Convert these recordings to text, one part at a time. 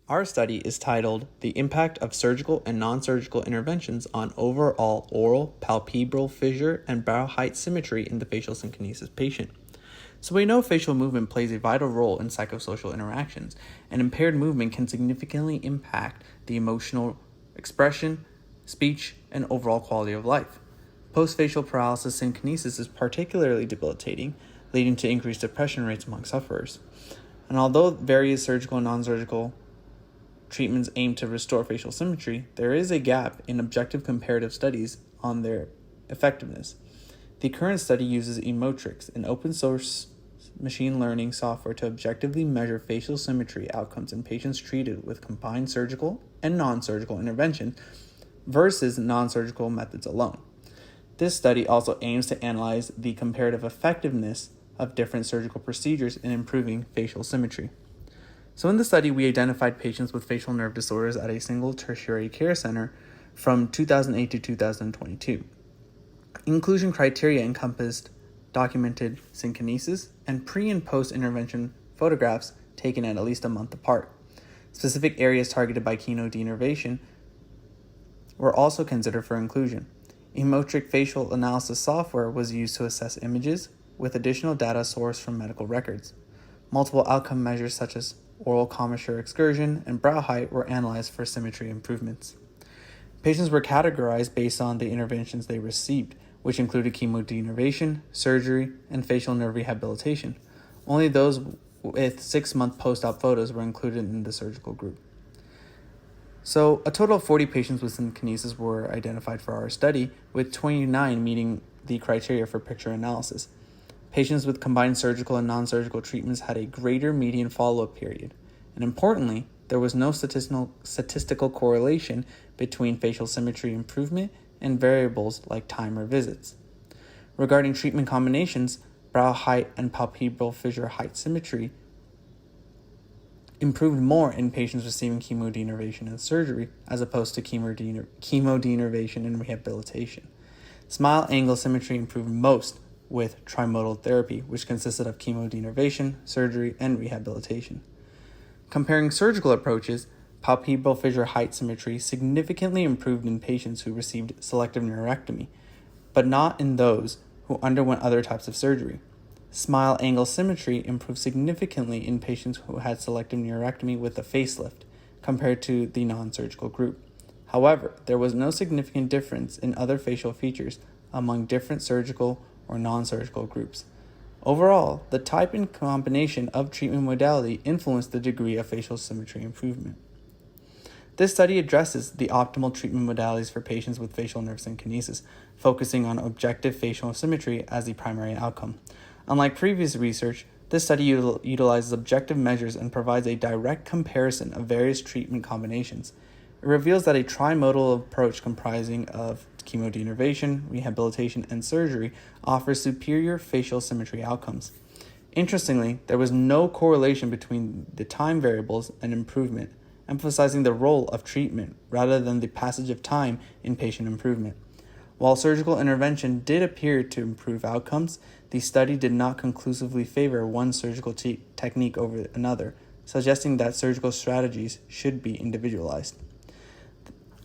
Our study is titled The Impact of Surgical and Non-Surgical Interventions on Overall Oral, Palpebral, Fissure, and Brow Height Symmetry in the Facial Synkinesis Patient. So we know facial movement plays a vital role in psychosocial interactions, and impaired movement can significantly impact the emotional expression, speech, and overall quality of life. Post-facial paralysis synkinesis is particularly debilitating, leading to increased depression rates among sufferers. And although various surgical and non-surgical treatments aim to restore facial symmetry, there is a gap in objective comparative studies on their effectiveness. The current study uses Emotrix, an open-source machine learning software to objectively measure facial symmetry outcomes in patients treated with combined surgical and non-surgical intervention versus non-surgical methods alone. This study also aims to analyze the comparative effectiveness of different surgical procedures in improving facial symmetry. So in the study, we identified patients with facial nerve disorders at a single tertiary care center from 2008 to 2022. Inclusion criteria encompassed documented synkinesis and pre- and post-intervention photographs taken at least a month apart. Specific areas targeted by chemodenervation were also considered for inclusion. Emotrix facial analysis software was used to assess images with additional data sourced from medical records. Multiple outcome measures such as oral commissure excursion and brow height were analyzed for symmetry improvements. Patients were categorized based on the interventions they received, which included chemodenervation, surgery, and facial nerve rehabilitation. Only those with 6-month post-op photos were included in the surgical group. So a total of 40 patients with synkinesis were identified for our study, with 29 meeting the criteria for picture analysis. Patients with combined surgical and non-surgical treatments had a greater median follow-up period. And importantly, there was no statistical correlation between facial symmetry improvement and variables like time or visits. Regarding treatment combinations, brow height and palpebral fissure height symmetry improved more in patients receiving chemodenervation and surgery as opposed to chemodenervation and rehabilitation. Smile angle symmetry improved most with Trimodal therapy, which consisted of chemodenervation, surgery, and rehabilitation. Comparing surgical approaches, palpebral fissure height symmetry significantly improved in patients who received selective neurectomy, but not in those who underwent other types of surgery. Smile angle symmetry improved significantly in patients who had selective neurectomy with a facelift, compared to the non-surgical group. However, there was no significant difference in other facial features among different surgical or non-surgical groups. Overall, the type and combination of treatment modality influenced the degree of facial symmetry improvement. This study addresses the optimal treatment modalities for patients with facial nerve synkinesis, focusing on objective facial symmetry as the primary outcome. Unlike previous research, this study utilizes objective measures and provides a direct comparison of various treatment combinations. It reveals that a trimodal approach comprising of chemodenervation, rehabilitation, and surgery offers superior facial symmetry outcomes. Interestingly, there was no correlation between the time variables and improvement, emphasizing the role of treatment rather than the passage of time in patient improvement. While surgical intervention did appear to improve outcomes, the study did not conclusively favor one surgical technique over another, suggesting that surgical strategies should be individualized.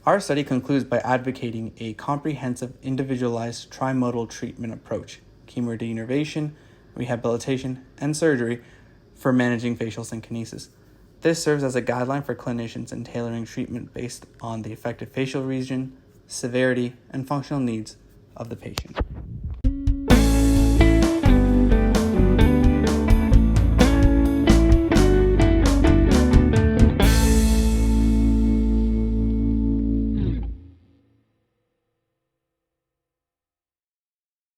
Our study concludes by advocating a comprehensive, individualized trimodal treatment approach, chemodenervation, rehabilitation, and surgery for managing facial synkinesis. This serves as a guideline for clinicians in tailoring treatment based on the affected facial region, severity, and functional needs of the patient.